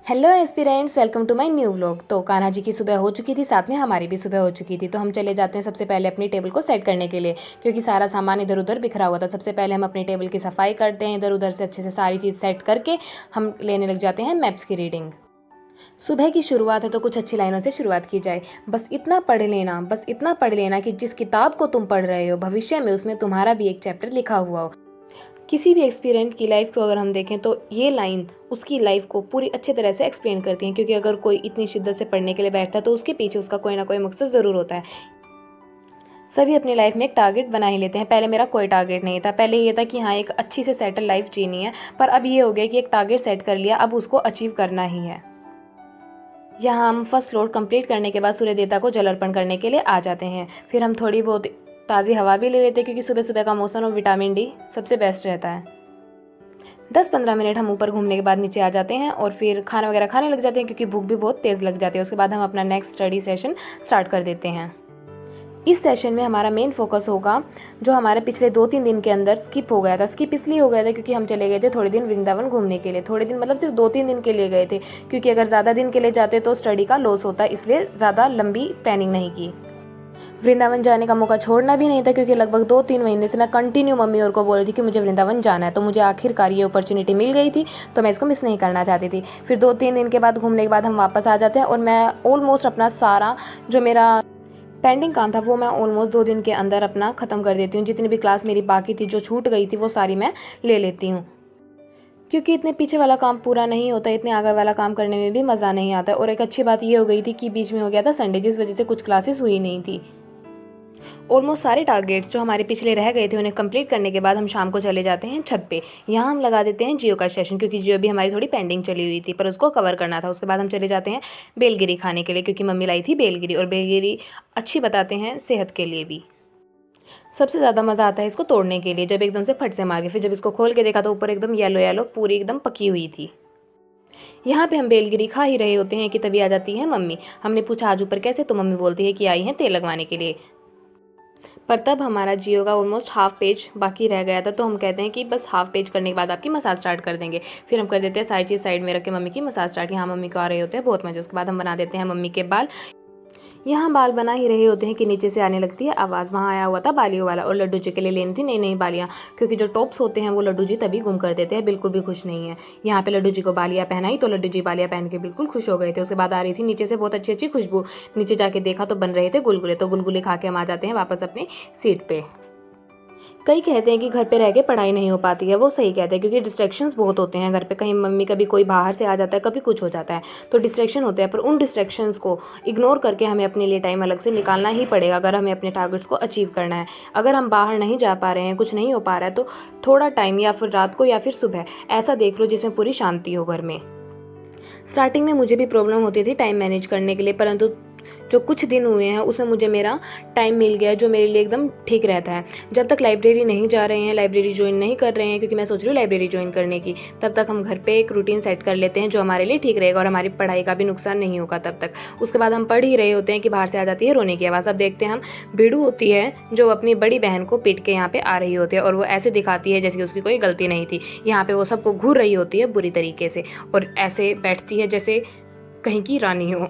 Hello aspirants, welcome to my new vlog. तो कान्हा जी की सुबह हो चुकी थी, साथ में हमारी भी सुबह हो चुकी थी। तो हम चले जाते हैं सबसे पहले अपनी टेबल को सेट करने के लिए, क्योंकि सारा सामान इधर उधर बिखरा हुआ था। सबसे पहले हम अपनी टेबल की सफाई करते हैं, इधर उधर से अच्छे से सारी चीज़ सेट करके हम लेने लग जाते हैं मैप्स की रीडिंग। सुबह की शुरुआत है तो कुछ अच्छी लाइनों से शुरुआत की जाए। बस इतना पढ़ लेना, बस इतना पढ़ लेना कि जिस किताब को तुम पढ़ रहे हो भविष्य में उसमें तुम्हारा भी एक चैप्टर लिखा हुआ हो। किसी भी एक्सपीरियंट की लाइफ को अगर हम देखें तो ये लाइन उसकी लाइफ को पूरी अच्छी तरह से एक्सप्लेन करती हैं, क्योंकि अगर कोई इतनी शिद्दत से पढ़ने के लिए बैठता है तो उसके पीछे उसका कोई ना कोई मकसद ज़रूर होता है। सभी अपनी लाइफ में एक टारगेट बना ही लेते हैं। पहले मेरा कोई टारगेट नहीं था, पहले ये था कि हाँ एक अच्छी से सेटल लाइफ जीनी है, पर अब ये हो गया कि एक टारगेट सेट कर लिया, अब उसको अचीव करना ही है। यहाँ हम फर्स्ट फ्लोर कंप्लीट करने के बाद सूर्य देवता को जल अर्पण करने के लिए आ जाते हैं। फिर हम थोड़ी बहुत ताज़ी हवा भी ले लेते हैं, क्योंकि सुबह सुबह का मौसम और विटामिन डी सबसे बेस्ट रहता है। 10-15 मिनट हम ऊपर घूमने के बाद नीचे आ जाते हैं और फिर खाना वगैरह खाने लग जाते हैं, क्योंकि भूख भी बहुत तेज़ लग जाती है। उसके बाद हम अपना नेक्स्ट स्टडी सेशन स्टार्ट कर देते हैं। इस सेशन में हमारा मेन फोकस होगा जो हमारे पिछले 2-3 दिन के अंदर स्किप हो गया था। स्किप इसलिए हो गया था क्योंकि हम चले गए थे थोड़े दिन वृंदावन घूमने के लिए। थोड़े दिन मतलब सिर्फ 2-3 दिन के लिए गए थे, क्योंकि अगर ज़्यादा दिन के लिए जाते तो स्टडी का लॉस होता, इसलिए ज़्यादा लंबी प्लानिंग नहीं की। वृंदावन जाने का मौका छोड़ना भी नहीं था, क्योंकि लगभग 2-3 महीने से मैं कंटिन्यू मम्मी और को बोल रही थी कि मुझे वृंदावन जाना है। तो मुझे आखिरकार ये अपॉर्चुनिटी मिल गई थी, तो मैं इसको मिस नहीं करना चाहती थी। फिर 2-3 दिन के बाद घूमने के बाद हम वापस आ जाते हैं और मैं ऑलमोस्ट अपना सारा जो मेरा पेंडिंग काम था वो मैं ऑलमोस्ट 2 दिन के अंदर अपना ख़त्म कर देती हूँ। जितनी भी क्लास मेरी बाकी थी जो छूट गई थी वो सारी मैं ले लेती हूँ, क्योंकि इतने पीछे वाला काम पूरा नहीं होता, इतने आगे वाला काम करने में भी मज़ा नहीं आता। और एक अच्छी बात ये हो गई थी कि बीच में हो गया था संडे, जिस वजह से कुछ क्लासेस हुई नहीं थी। ऑलमोस्ट सारे टारगेट्स जो हमारे पिछले रह गए थे उन्हें कंप्लीट करने के बाद हम शाम को चले जाते हैं छत पे। यहाँ हम लगा देते हैं जियो का सेशन, क्योंकि जियो भी हमारी थोड़ी पेंडिंग चली हुई थी पर उसको कवर करना था। उसके बाद हम चले जाते हैं बेलगिरी खाने के लिए, क्योंकि मम्मी लाई थी बेलगिरी, और बेलगिरी अच्छी बताते हैं सेहत के लिए भी। सबसे ज़्यादा मज़ा आता है इसको तोड़ने के लिए, जब एकदम से फट से मार के। फिर जब इसको खोल के देखा तो ऊपर एकदम येलो येलो पूरी एकदम पकी हुई थी। यहाँ पे हम बेलगिरी खा ही रहे होते हैं कि तभी आ जाती है मम्मी। हमने पूछा आज ऊपर कैसे, तो मम्मी बोलती है कि आई हैं तेल लगवाने के लिए। पर तब हमारा जियो का ऑलमोस्ट हाफ पेज बाकी रह गया था, तो हम कहते हैं कि बस हाफ पेज करने के बाद आपकी मसाज स्टार्ट कर देंगे। फिर हम कर देते हैं सारी चीज़ साइड में रख के मम्मी की मसाज स्टार्ट। यहाँ मम्मी को आ रहे होते हैं बहुत मजे। उसके बाद हम बना देते हैं मम्मी के बाल। यहाँ बाल बना ही रहे होते हैं कि नीचे से आने लगती है आवाज़। वहाँ आया हुआ था बालियों वाला, और लड्डू जी के लिए लेनी थी नई नई बालियाँ, क्योंकि जो टॉप्स होते हैं वो लड्डू जी तभी गुम कर देते हैं, बिल्कुल भी खुश नहीं है। यहाँ पे लड्डू जी को बालियाँ पहनाई तो लड्डू जी बालियाँ पहन के बिल्कुल खुश हो गए थे। उसके बाद आ रही थी नीचे से बहुत अच्छी अच्छी खुशबू। नीचे जाके देखा तो बन रहे थे गुलगुले, तो गुलगुले खा के हम आ जाते हैं वापस अपने सीट पे। कई कहते हैं कि घर पे रह के पढ़ाई नहीं हो पाती है, वो सही कहते हैं, क्योंकि डिस्ट्रैक्शंस बहुत होते हैं घर पे। कहीं मम्मी कभी कोई बाहर से आ जाता है, कभी कुछ हो जाता है, तो डिस्ट्रैक्शन होते हैं। पर उन डिस्ट्रैक्शंस को इग्नोर करके हमें अपने लिए टाइम अलग से निकालना ही पड़ेगा, अगर हमें अपने टारगेट्स को अचीव करना है। अगर हम बाहर नहीं जा पा रहे हैं, कुछ नहीं हो पा रहा है, तो थोड़ा टाइम या फिर रात को या फिर सुबह ऐसा देख लो जिसमें पूरी शांति हो घर में। स्टार्टिंग में मुझे भी प्रॉब्लम होती थी टाइम मैनेज करने के लिए, परंतु जो कुछ दिन हुए हैं उसमें मुझे मेरा टाइम मिल गया है जो मेरे लिए एकदम ठीक रहता है। जब तक लाइब्रेरी नहीं जा रहे हैं, लाइब्रेरी ज्वाइन नहीं कर रहे हैं, क्योंकि मैं सोच रही हूँ लाइब्रेरी ज्वाइन करने की, तब तक हम घर पे एक रूटीन सेट कर लेते हैं जो हमारे लिए ठीक रहेगा और हमारी पढ़ाई का भी नुकसान नहीं होगा तब तक। उसके बाद हम पढ़ ही रहे होते हैं कि बाहर से आ जाती है रोने की आवाज़। अब देखते हैं हम बीड़ू होती है जो अपनी बड़ी बहन को पीट के यहाँ पे आ रही होती है, और वो ऐसे दिखाती है जैसे कि उसकी कोई गलती नहीं थी। यहाँ पे वो सबको घूर रही होती है बुरी तरीके से, और ऐसे बैठती है जैसे कहीं की रानी हो।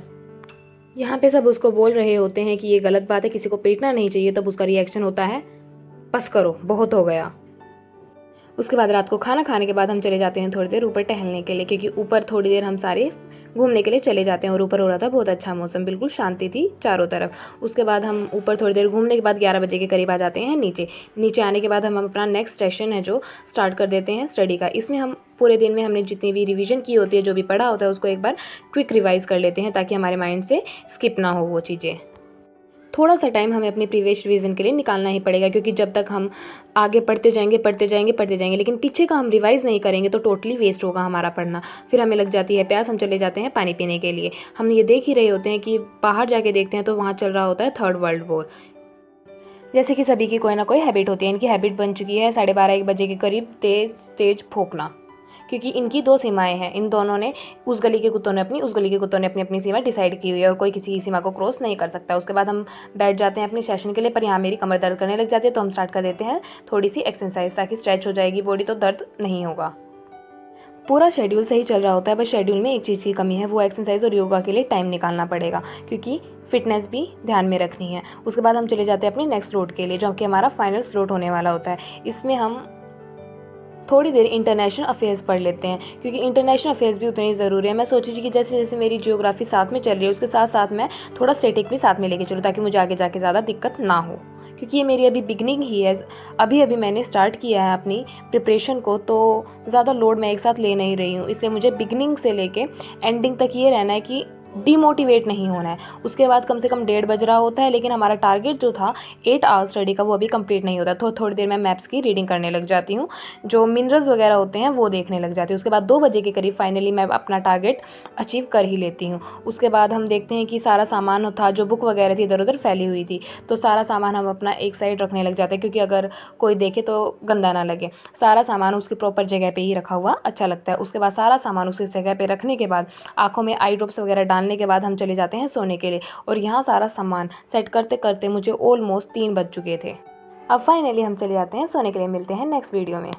यहाँ पे सब उसको बोल रहे होते हैं कि ये गलत बात है, किसी को पीटना नहीं चाहिए। तब उसका रिएक्शन होता है बस करो, बहुत हो गया। उसके बाद रात को खाना खाने के बाद हम चले जाते हैं थोड़ी देर ऊपर टहलने के लिए, क्योंकि ऊपर थोड़ी देर हम सारे घूमने के लिए चले जाते हैं। और ऊपर हो रहा था बहुत अच्छा मौसम, बिल्कुल शांति थी चारों तरफ। उसके बाद हम ऊपर थोड़ी देर घूमने के बाद 11 बजे के करीब आ जाते हैं नीचे। नीचे आने के बाद हम अपना नेक्स्ट सेशन है जो स्टार्ट कर देते हैं स्टडी का। इसमें हम पूरे दिन में हमने जितनी भी रिवीजन की होती है, जो भी पढ़ा होता है, उसको एक बार क्विक रिवाइज कर लेते हैं, ताकि हमारे माइंड से स्किप ना हो वो चीज़ें। थोड़ा सा टाइम हमें अपनी प्रीवियस रिवीजन के लिए निकालना ही पड़ेगा, क्योंकि जब तक हम आगे पढ़ते जाएंगे पढ़ते जाएंगे पढ़ते जाएंगे, लेकिन पीछे का हम रिवाइज नहीं करेंगे तो टोटली वेस्ट होगा हमारा पढ़ना। फिर हमें लग जाती है प्यास, हम चले जाते हैं पानी पीने के लिए। हम ये देख ही रहे होते हैं कि बाहर जाके देखते हैं तो वहाँ चल रहा होता है थर्ड वर्ल्ड वॉर। जैसे कि सभी की कोई ना कोई हैबिट होती है, इनकी हैबिट बन चुकी है 12:30-1 बजे के करीब तेज तेज भौंकना, क्योंकि इनकी दो सीमाएं हैं। इन दोनों ने, उस गली के कुत्तों ने अपनी, उस गली के कुत्तों ने अपनी अपनी सीमा डिसाइड की हुई है, और कोई किसी की सीमा को क्रॉस नहीं कर सकता। उसके बाद हम बैठ जाते हैं अपने सेशन के लिए, पर यहाँ मेरी कमर दर्द करने लग जाती है, तो हम स्टार्ट कर देते हैं थोड़ी सी एक्सरसाइज, ताकि स्ट्रेच हो जाएगी बॉडी तो दर्द नहीं होगा। पूरा शेड्यूल सही चल रहा होता है, बस शेड्यूल में एक चीज़ की कमी है, वो एक्सरसाइज और योगा के लिए टाइम निकालना पड़ेगा, क्योंकि फिटनेस भी ध्यान में रखनी है। उसके बाद हम चले जाते हैं अपने नेक्स्ट स्लॉट के लिए, जो कि हमारा फाइनल स्लॉट होने वाला होता है। इसमें हम थोड़ी देर इंटरनेशनल अफेयर्स पढ़ लेते हैं, क्योंकि इंटरनेशनल अफेयर्स भी उतनी ज़रूरी है। मैं सोची थी कि जैसे जैसे मेरी जियोग्राफी साथ में चल रही है, उसके साथ साथ मैं थोड़ा स्टैटिक भी साथ में लेके चलूँ, ताकि मुझे आगे जाके ज़्यादा दिक्कत ना हो, क्योंकि ये मेरी अभी बिगनिंग ही है। अभी अभी मैंने स्टार्ट किया है अपनी प्रिपरेशन को, तो ज़्यादा लोड मैं एक साथ ले नहीं रही हूँ। इसलिए मुझे बिगनिंग से लेके एंडिंग तक ये रहना है कि डीमोटिवेट नहीं होना है। उसके बाद कम से कम 1:30 बज रहा होता है, लेकिन हमारा टारगेट जो था 8 आवर्स स्टडी का, वो अभी कंप्लीट नहीं होता। तो थोड़ी देर मैं मैप्स की रीडिंग करने लग जाती हूँ, जो मिनरल्स वगैरह होते हैं वो देखने लग जाती हूँ। उसके बाद 2 बजे के करीब फाइनली मैं अपना टारगेट अचीव कर ही लेती हूँ। उसके बाद हम देखते हैं कि सारा सामान था, जो बुक वगैरह थी इधर उधर फैली हुई थी, तो सारा सामान हम अपना एक साइड रखने लग जाते हैं, क्योंकि अगर कोई देखे तो गंदा ना लगे। सारा सामान उसकी प्रॉपर जगह पे ही रखा हुआ अच्छा लगता है। उसके बाद सारा सामान उसी जगह पे रखने के बाद, आँखों में आई ड्रॉप्स वगैरह डालने के बाद हम चले जाते हैं सोने के लिए। और यहाँ सारा सामान सेट करते करते मुझे ऑलमोस्ट 3 बज चुके थे। अब फाइनली हम चले जाते हैं सोने के लिए। मिलते हैं नेक्स्ट वीडियो में।